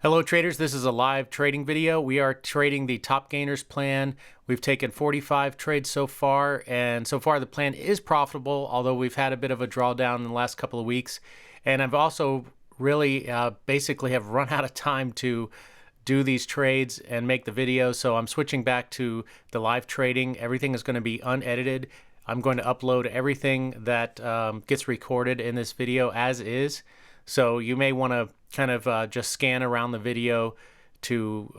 Hello traders, this is a live trading video. We are trading the top gainers plan. We've taken 45 trades so far, and so far the plan is profitable, although we've had a bit of a drawdown in the last couple of weeks. And I've also really basically have run out of time to do these trades and make the video, so I'm switching back to the live trading. Everything is going to be unedited. I'm going to upload everything that gets recorded in this video as is. So you may want to kind of just scan around the video to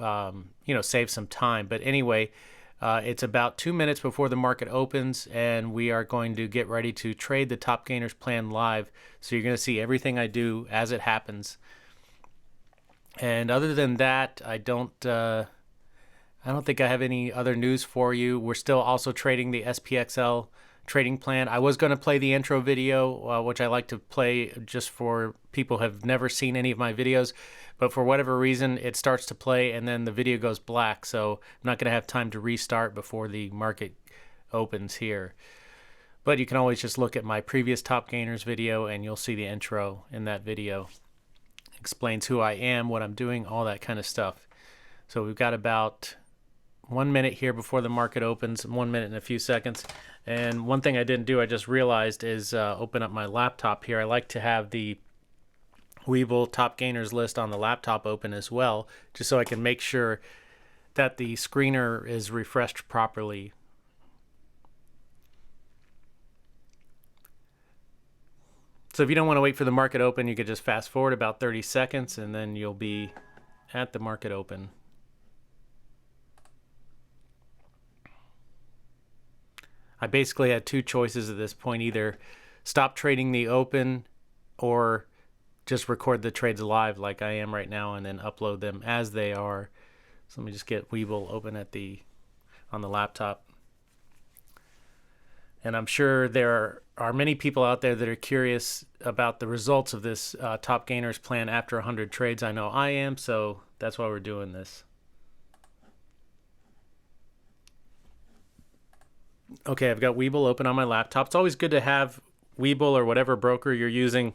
save some time. But anyway, it's about 2 minutes before the market opens, and we are going to get ready to trade the top gainers plan live. So you're going to see everything I do as it happens. And other than that, I don't think I have any other news for you. We're still also trading the SPXL trading plan. I was going to play the intro video, which I like to play just for people who have never seen any of my videos, but for whatever reason it starts to play and then the video goes black, so I'm not going to have time to restart before the market opens here. But you can always just look at my previous top gainers video and you'll see the intro in that video. Explains who I am, what I'm doing, all that kind of stuff. So we've got about 1 minute here before the market opens, 1 minute and a few seconds. And one thing I didn't do, I just realized, is open up my laptop here. I like to have the Webull top gainers list on the laptop open as well, just so I can make sure that the screener is refreshed properly. So if you don't want to wait for the market open, you could just fast forward about 30 seconds and then you'll be at the market open. I basically had two choices at this point: either stop trading the open or just record the trades live like I am right now and then upload them as they are. So let me just get Webull open on the laptop. And I'm sure there are many people out there that are curious about the results of this top gainers plan after 100 trades. I know I am, so that's why we're doing this. Okay, I've got Webull open on my laptop. It's always good to have Webull or whatever broker you're using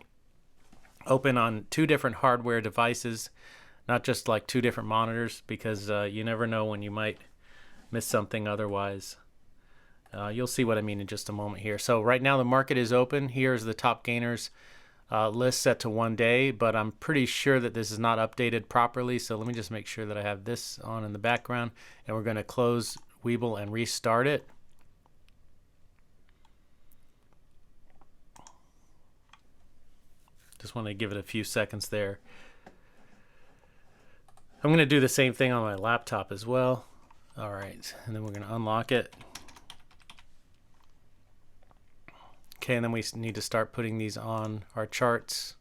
open on two different hardware devices, not just like two different monitors, because you never know when you might miss something otherwise. You'll see what I mean in just a moment here. So right now the market is open. Here's the top gainers list set to 1 day, but I'm pretty sure that this is not updated properly. So let me just make sure that I have this on in the background, and we're going to close Webull and restart it. Just want to give it a few seconds there. I'm going to do the same thing on my laptop as well. All right, and then we're going to unlock it. Okay, and then we need to start putting these on our charts.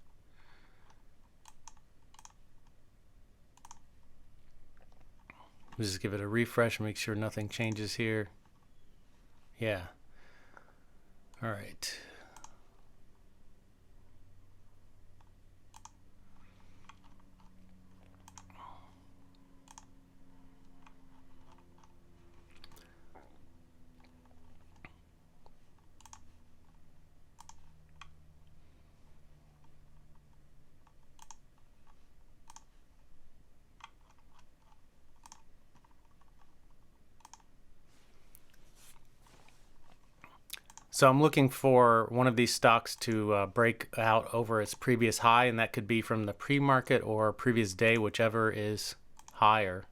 Just give it a refresh, make sure nothing changes here. Yeah. All right. So I'm looking for one of these stocks to break out over its previous high, and that could be from the pre-market or previous day, whichever is higher.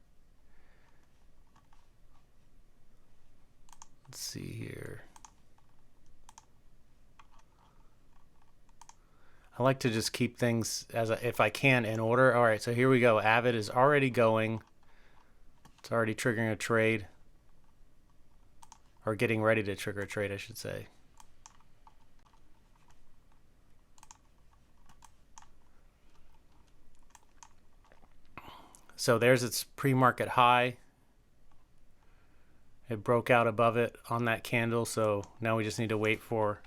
Let's see here. I like to just keep things if I can in order. All right, so here we go. AVID is already going. It's already triggering a trade, or getting ready to trigger a trade, I should say. So there's its pre-market high. It broke out above it on that candle, so now we just need to wait for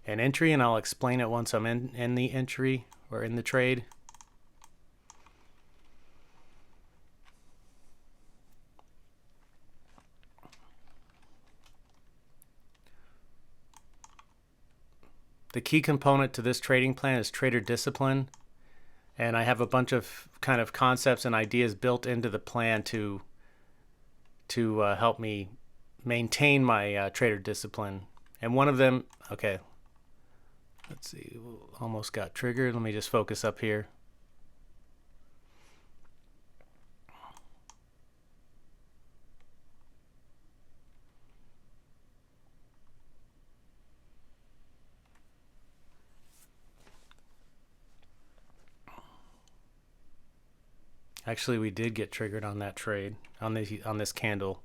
an entry, and I'll explain it once I'm in the entry or in the trade. The key component to this trading plan is trader discipline. And I have a bunch of kind of concepts and ideas built into the plan to help me maintain my trader discipline. And one of them, okay, let's see, almost got triggered. Let me just focus up here. Actually, we did get triggered on that trade, on this candle.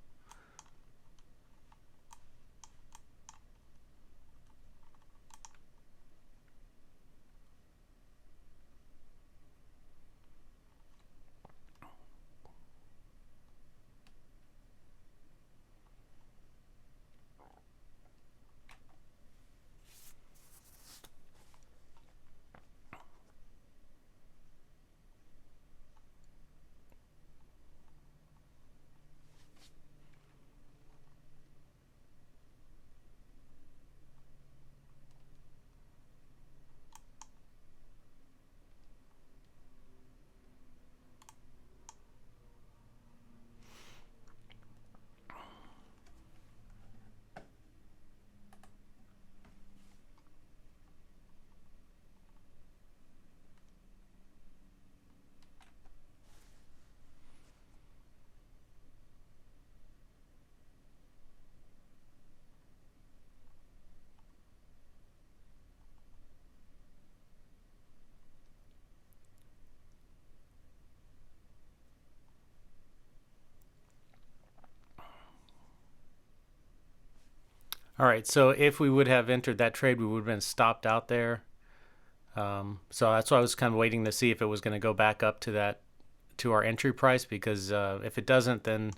All right, so if we would have entered that trade, we would have been stopped out there. So that's why I was kind of waiting to see if it was going to go back up to our entry price, because if it doesn't, then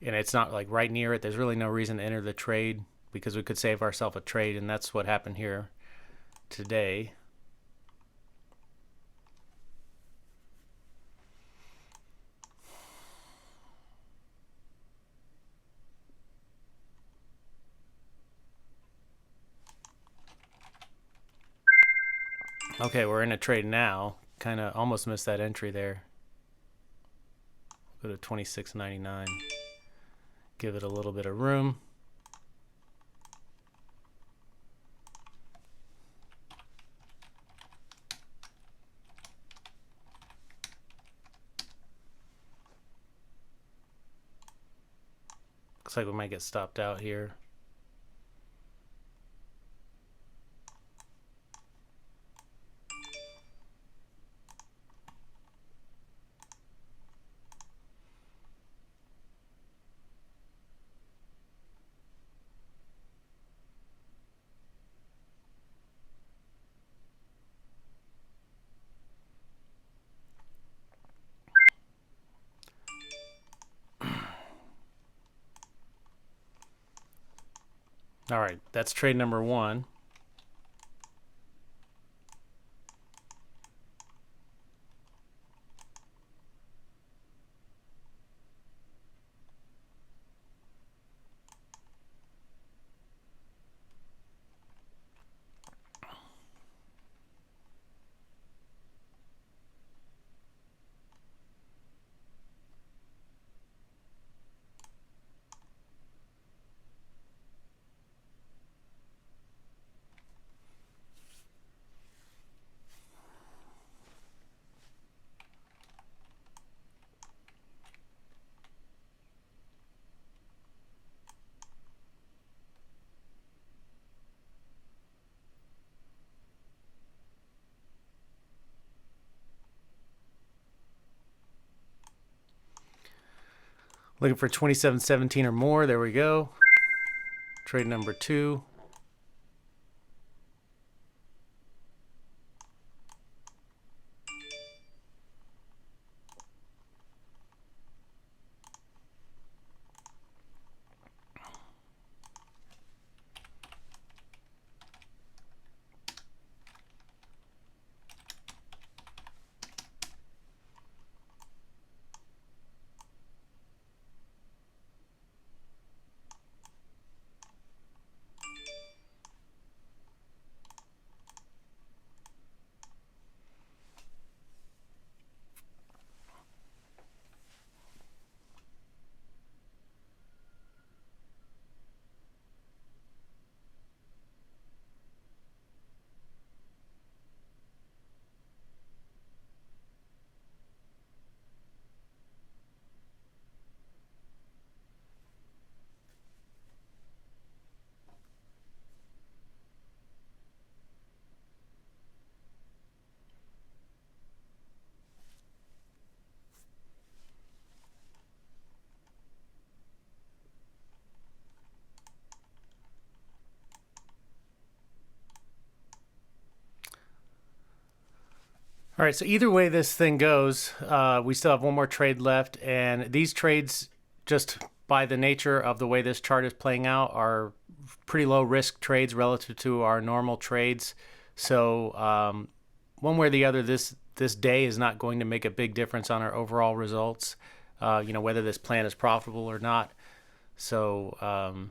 and it's not like right near it, there's really no reason to enter the trade, because we could save ourselves a trade, and that's what happened here today. Okay, we're in a trade now. Kind of almost missed that entry there. Go to 26.99. Give it a little bit of room. Looks like we might get stopped out here. All right, that's trade number one. Looking for 27.17 or more. There we go. Trade number two. All right, so either way this thing goes, we still have one more trade left, and these trades, just by the nature of the way this chart is playing out, are pretty low risk trades relative to our normal trades. So one way or the other, this day is not going to make a big difference on our overall results, whether this plan is profitable or not. So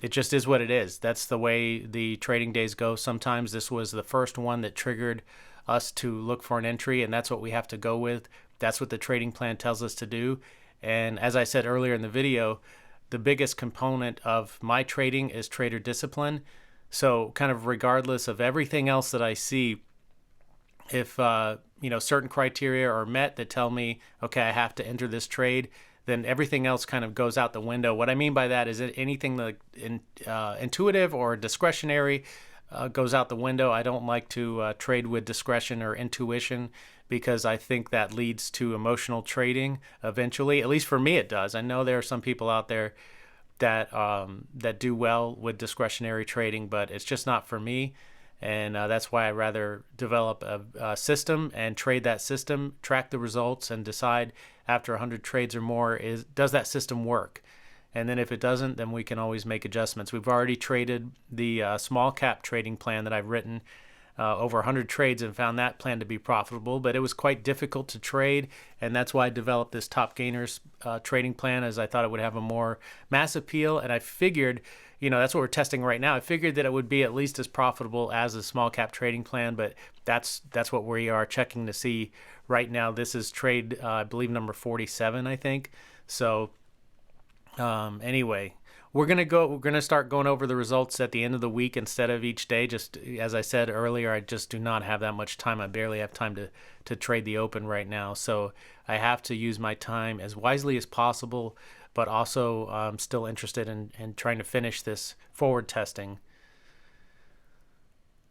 it just is what it is. That's the way the trading days go. Sometimes this was the first one that triggered us to look for an entry, and that's what we have to go with. That's what the trading plan tells us to do. And as I said earlier in the video, the biggest component of my trading is trader discipline. So kind of regardless of everything else that I see, if certain criteria are met that tell me, okay, I have to enter this trade, then everything else kind of goes out the window. What I mean by that is that anything like intuitive or discretionary goes out the window. I don't like to trade with discretion or intuition, because I think that leads to emotional trading eventually. At least for me it does. I know there are some people out there that do well with discretionary trading, but it's just not for me. And that's why I rather develop a system and trade that system, track the results, and decide after 100 trades or more, does that system work? And then if it doesn't, then we can always make adjustments. We've already traded the small cap trading plan that I've written over 100 trades and found that plan to be profitable, but it was quite difficult to trade, and that's why I developed this top gainers trading plan, as I thought it would have a more mass appeal. And I figured, that's what we're testing right now. I figured that it would be at least as profitable as a small cap trading plan, but that's what we are checking to see right now. This is trade, I believe, number 47, I think. So anyway, we're gonna start going over the results at the end of the week instead of each day. Just as I said earlier, I just do not have that much time. I barely have time to trade the open right now. So I have to use my time as wisely as possible, but also I'm still interested in trying to finish this forward testing.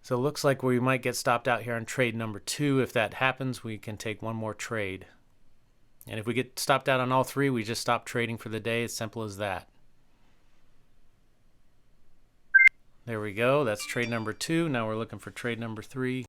So it looks like we might get stopped out here on trade number 2. If that happens, we can take one more trade. And if we get stopped out on all 3, we just stop trading for the day. It's simple as that. There we go. That's trade number 2. Now we're looking for trade number 3.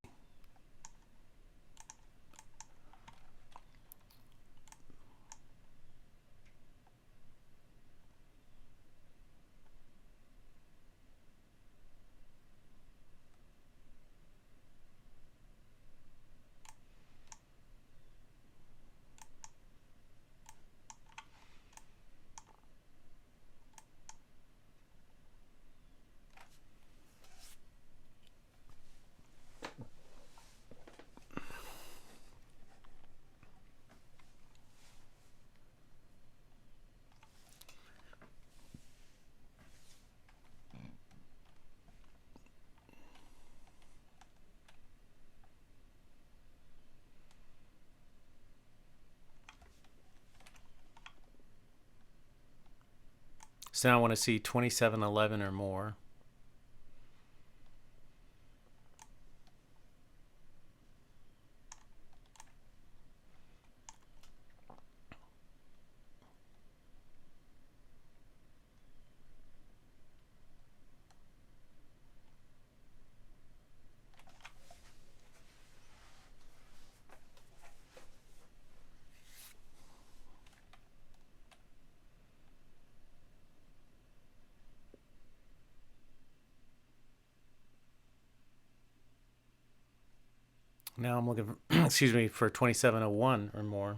So now I want to see 2711 or more. Now I'm looking for, excuse me, for 2701 or more.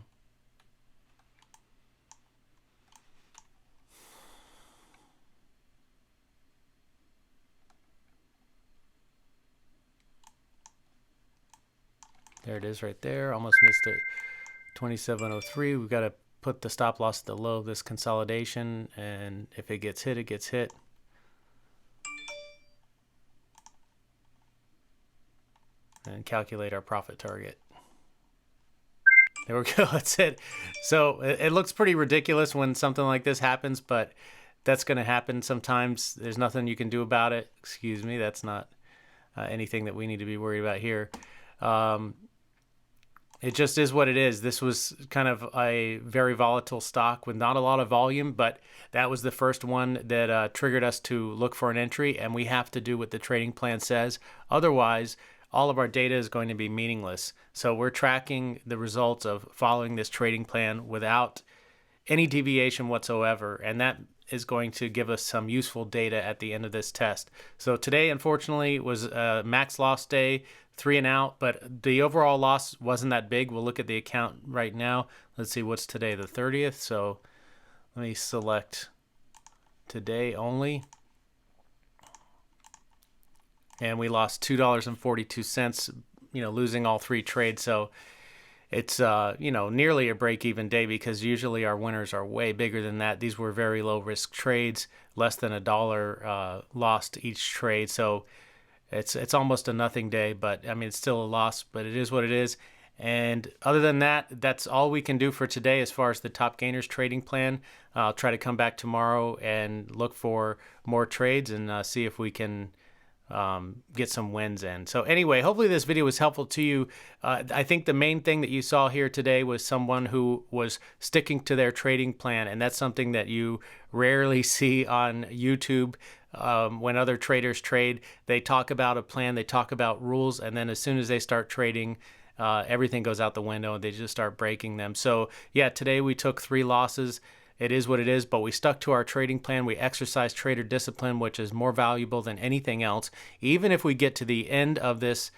There it is right there. Almost missed it. 2703. We've got to put the stop loss at the low of this consolidation, and if it gets hit, it gets hit. And calculate our profit target. There we go. That's it. So it looks pretty ridiculous when something like this happens, but that's going to happen sometimes. There's nothing you can do about it. Excuse me. That's not anything that we need to be worried about here. It just is what it is. This was kind of a very volatile stock with not a lot of volume, but that was the first one that triggered us to look for an entry, and we have to do what the trading plan says. Otherwise, all of our data is going to be meaningless. So we're tracking the results of following this trading plan without any deviation whatsoever, and that is going to give us some useful data at the end of this test. So today, unfortunately, was a max loss day, 3 and out, but the overall loss wasn't that big. We'll look at the account right now. Let's see, what's today, the 30th? So let me select today only. And we lost $2.42, losing all 3 trades. So it's, nearly a break-even day, because usually our winners are way bigger than that. These were very low-risk trades, less than $1 lost each trade. So it's almost a nothing day, but I mean, it's still a loss, but it is what it is. And other than that, that's all we can do for today as far as the Top Gainers trading plan. I'll try to come back tomorrow and look for more trades and see if we can get some wins in. So anyway, hopefully this video was helpful to you. I think the main thing that you saw here today was someone who was sticking to their trading plan, and that's something that you rarely see on YouTube. When other traders trade, they talk about a plan, they talk about rules, and then as soon as they start trading, everything goes out the window and they just start breaking them. So yeah, today we took 3 losses. It is what it is, but we stuck to our trading plan. We exercised trader discipline, which is more valuable than anything else. Even if we get to the end of this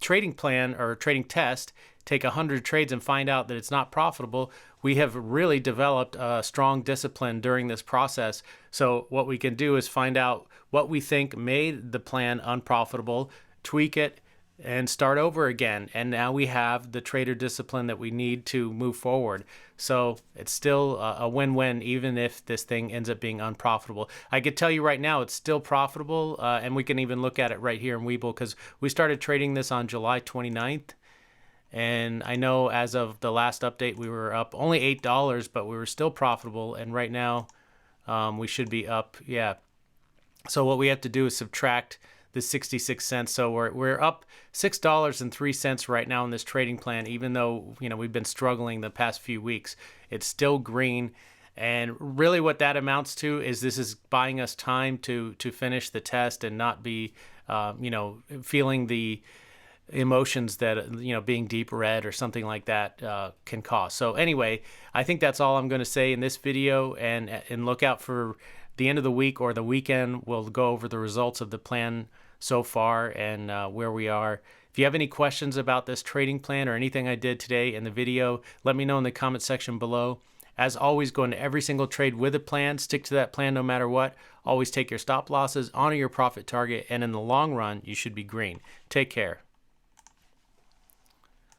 trading plan or trading test, take 100 trades and find out that it's not profitable, we have really developed a strong discipline during this process. So what we can do is find out what we think made the plan unprofitable, tweak it, and start over again. And now we have the trader discipline that we need to move forward. So it's still a win-win, even if this thing ends up being unprofitable. I could tell you right now it's still profitable, and we can even look at it right here in Webull, because we started trading this on July 29th. And I know as of the last update, we were up only $8, but we were still profitable. And right now we should be up, yeah. So what we have to do is subtract the 66 cents. So we're up $6.03 right now in this trading plan, even though we've been struggling the past few weeks. It's still green, and really what that amounts to is this is buying us time to finish the test and not be feeling the emotions that being deep red or something like that can cause. So anyway, I think that's all I'm going to say in this video, and look out for the end of the week or the weekend. We'll go over the results of the plan so far and where we are. If you have any questions about this trading plan or anything I did today in the video, let me know in the comment section below. As always, go into every single trade with a plan. Stick to that plan no matter what. Always take your stop losses, honor your profit target, and in the long run, you should be green. Take care.